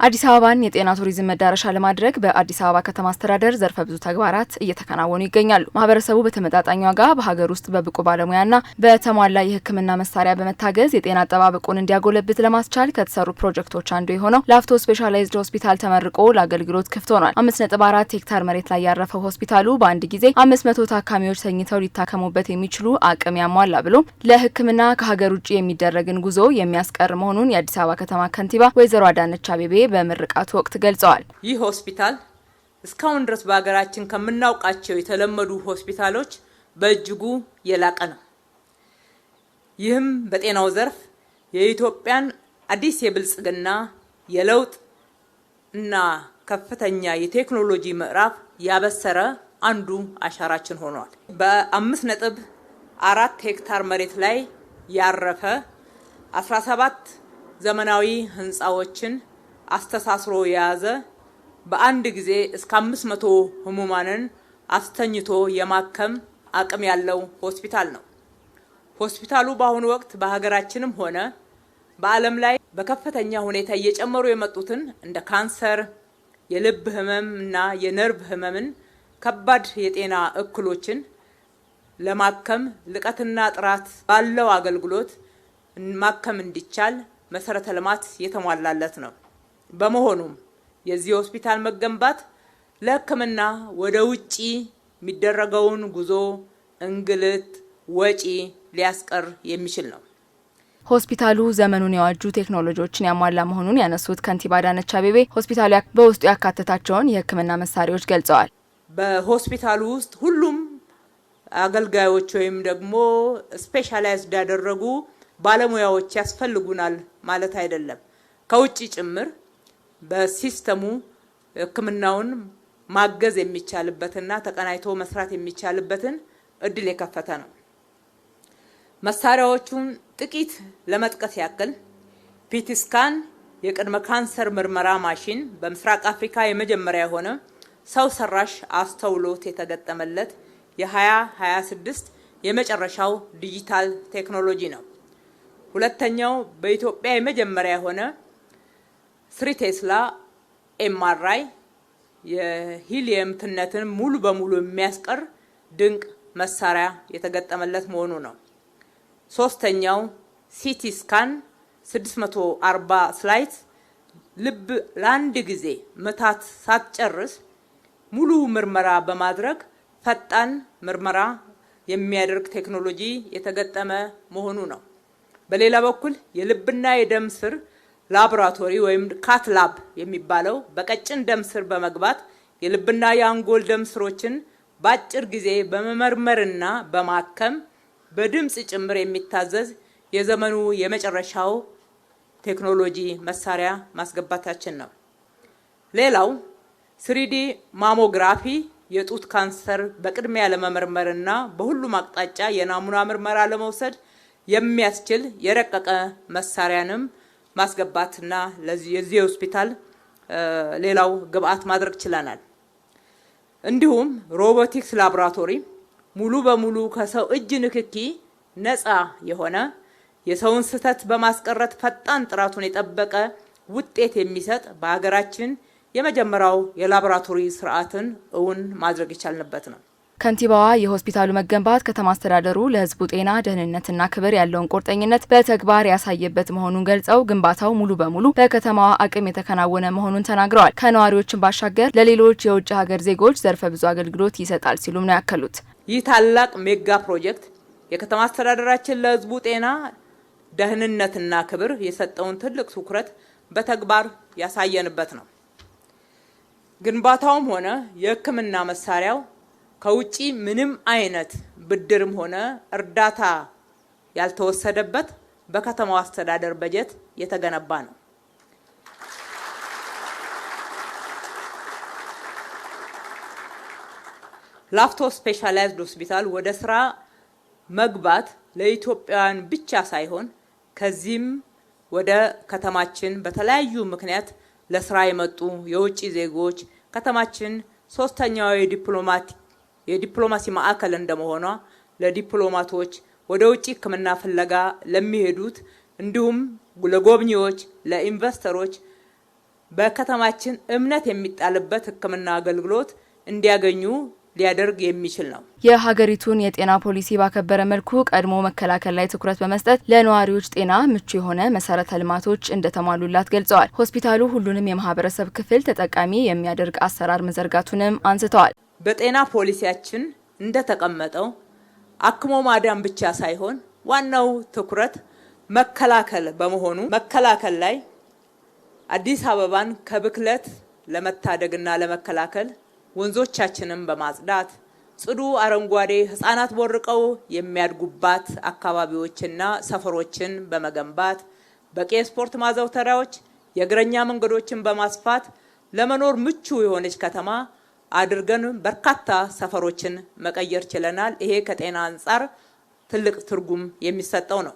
አዲስ አበባን የጤና ቱሪዝም መዳረሻ ለማድረግ በአዲስ አበባ ከተማ አስተዳደር ዘርፈ ብዙ ተግባራት እየተከናወኑ ይገኛሉ። ማህበረሰቡ በተመጣጣኝ ዋጋ በሀገር ውስጥ በብቁ ባለሙያና በተሟላ የሕክምና መሳሪያ በመታገዝ የጤና አጠባበቁን እንዲያጎለብት ለማስቻል ከተሰሩ ፕሮጀክቶች አንዱ የሆነው ላፍቶ ስፔሻላይዝድ ሆስፒታል ተመርቆ ለአገልግሎት ክፍት ሆኗል። 5.4 ሄክታር መሬት ላይ ያረፈው ሆስፒታሉ በአንድ ጊዜ 500 ታካሚዎች ተኝተው ሊታከሙበት የሚችሉ አቅም ያሟላ ብሎም ለሕክምና ከሀገር ውጭ የሚደረግን ጉዞ የሚያስቀር መሆኑን የአዲስ አበባ ከተማ ከንቲባ ወይዘሮ አዳነች አቤቤ በምርቃቱ ወቅት ገልጸዋል። ይህ ሆስፒታል እስካሁን ድረስ በሀገራችን ከምናውቃቸው የተለመዱ ሆስፒታሎች በእጅጉ የላቀ ነው። ይህም በጤናው ዘርፍ የኢትዮጵያን አዲስ የብልጽግና የለውጥ እና ከፍተኛ የቴክኖሎጂ ምዕራፍ ያበሰረ አንዱ አሻራችን ሆኗል። በ5.4 ሄክታር መሬት ላይ ያረፈ 17 ዘመናዊ ህንፃዎችን አስተሳስሮ የያዘ በአንድ ጊዜ እስከ 500 ህሙማንን አስተኝቶ የማከም አቅም ያለው ሆስፒታል ነው። ሆስፒታሉ በአሁኑ ወቅት በሀገራችንም ሆነ በዓለም ላይ በከፍተኛ ሁኔታ እየጨመሩ የመጡትን እንደ ካንሰር፣ የልብ ህመም እና የነርቭ ህመምን ከባድ የጤና እክሎችን ለማከም ልቀትና ጥራት ባለው አገልግሎት ማከም እንዲቻል መሰረተ ልማት የተሟላለት ነው። በመሆኑም የዚህ ሆስፒታል መገንባት ለሕክምና ወደ ውጪ የሚደረገውን ጉዞ፣ እንግልት፣ ወጪ ሊያስቀር የሚችል ነው። ሆስፒታሉ ዘመኑን የዋጁ ቴክኖሎጂዎችን ያሟላ መሆኑን ያነሱት ከንቲባ አዳነች አቤቤ ሆስፒታሉ በውስጡ ያካተታቸውን የሕክምና መሳሪያዎች ገልጸዋል። በሆስፒታሉ ውስጥ ሁሉም አገልጋዮች ወይም ደግሞ ስፔሻላይዝድ ያደረጉ ባለሙያዎች ያስፈልጉናል ማለት አይደለም። ከውጪ ጭምር በሲስተሙ ሕክምናውን ማገዝ የሚቻልበትና ተቀናይቶ መስራት የሚቻልበትን እድል የከፈተ ነው። መሳሪያዎቹን ጥቂት ለመጥቀስ ያክል ፒቲ ስካን የቅድመ ካንሰር ምርመራ ማሽን በምስራቅ አፍሪካ የመጀመሪያ የሆነ ሰው ሰራሽ አስተውሎት የተገጠመለት የ2026 የመጨረሻው ዲጂታል ቴክኖሎጂ ነው። ሁለተኛው በኢትዮጵያ የመጀመሪያ የሆነ 3 ቴስላ ኤምአርአይ የሂሊየም ትነትን ሙሉ በሙሉ የሚያስቀር ድንቅ መሳሪያ የተገጠመለት መሆኑ ነው። ሶስተኛው ሲቲ ስካን 640 ስላይት ልብ ለአንድ ጊዜ ምታት ሳትጨርስ ሙሉ ምርመራ በማድረግ ፈጣን ምርመራ የሚያደርግ ቴክኖሎጂ የተገጠመ መሆኑ ነው። በሌላ በኩል የልብና የደም ስር ላቦራቶሪ ወይም ካት ላብ የሚባለው በቀጭን ደም ስር በመግባት የልብና የአንጎል ደም ስሮችን በአጭር ጊዜ በመመርመርና በማከም በድምጽ ጭምር የሚታዘዝ የዘመኑ የመጨረሻው ቴክኖሎጂ መሳሪያ ማስገባታችን ነው። ሌላው 3D ማሞግራፊ የጡት ካንሰር በቅድሚያ ለመመርመርና በሁሉም አቅጣጫ የናሙና ምርመራ ለመውሰድ የሚያስችል የረቀቀ መሳሪያንም ማስገባትና ለዚህ ሆስፒታል ሌላው ግብአት ማድረግ ችለናል። እንዲሁም ሮቦቲክስ ላቦራቶሪ ሙሉ በሙሉ ከሰው እጅ ንክኪ ነፃ የሆነ የሰውን ስህተት በማስቀረት ፈጣን ጥራቱን የጠበቀ ውጤት የሚሰጥ በሀገራችን የመጀመሪያው የላቦራቶሪ ስርዓትን እውን ማድረግ የቻልንበት ነው። ከንቲባዋ የሆስፒታሉ መገንባት ከተማ አስተዳደሩ ለሕዝቡ ጤና ደህንነትና ክብር ያለውን ቁርጠኝነት በተግባር ያሳየበት መሆኑን ገልጸው ግንባታው ሙሉ በሙሉ በከተማዋ አቅም የተከናወነ መሆኑን ተናግረዋል። ከነዋሪዎችን ባሻገር ለሌሎች የውጭ ሀገር ዜጎች ዘርፈ ብዙ አገልግሎት ይሰጣል ሲሉም ነው ያከሉት። ይህ ታላቅ ሜጋ ፕሮጀክት የከተማ አስተዳደራችን ለሕዝቡ ጤና ደህንነትና ክብር የሰጠውን ትልቅ ትኩረት በተግባር ያሳየንበት ነው። ግንባታውም ሆነ የሕክምና መሳሪያው ከውጪ ምንም አይነት ብድርም ሆነ እርዳታ ያልተወሰደበት በከተማው አስተዳደር በጀት የተገነባ ነው። ላፍቶ ስፔሻላይዝድ ሆስፒታል ወደ ስራ መግባት ለኢትዮጵያውያን ብቻ ሳይሆን ከዚህም ወደ ከተማችን በተለያዩ ምክንያት ለስራ የመጡ የውጪ ዜጎች ከተማችን ሶስተኛው የዲፕሎማሲ ማዕከል እንደመሆኗ ለዲፕሎማቶች ወደ ውጪ ሕክምና ፍለጋ ለሚሄዱት እንዲሁም ለጎብኚዎች ለኢንቨስተሮች በከተማችን እምነት የሚጣልበት ሕክምና አገልግሎት እንዲያገኙ ሊያደርግ የሚችል ነው። የሀገሪቱን የጤና ፖሊሲ ባከበረ መልኩ ቀድሞ መከላከል ላይ ትኩረት በመስጠት ለነዋሪዎች ጤና ምቹ የሆነ መሰረተ ልማቶች እንደተሟሉላት ገልጸዋል። ሆስፒታሉ ሁሉንም የማህበረሰብ ክፍል ተጠቃሚ የሚያደርግ አሰራር መዘርጋቱንም አንስተዋል። በጤና ፖሊሲያችን እንደተቀመጠው አክሞ ማዳን ብቻ ሳይሆን ዋናው ትኩረት መከላከል በመሆኑ መከላከል ላይ አዲስ አበባን ከብክለት ለመታደግና ለመከላከል ወንዞቻችንን በማጽዳት ጽዱ አረንጓዴ ህፃናት ቦርቀው የሚያድጉባት አካባቢዎችና ሰፈሮችን በመገንባት በቂ ስፖርት ማዘውተሪያዎች፣ የእግረኛ መንገዶችን በማስፋት ለመኖር ምቹ የሆነች ከተማ አድርገን በርካታ ሰፈሮችን መቀየር ችለናል። ይሄ ከጤና አንጻር ትልቅ ትርጉም የሚሰጠው ነው።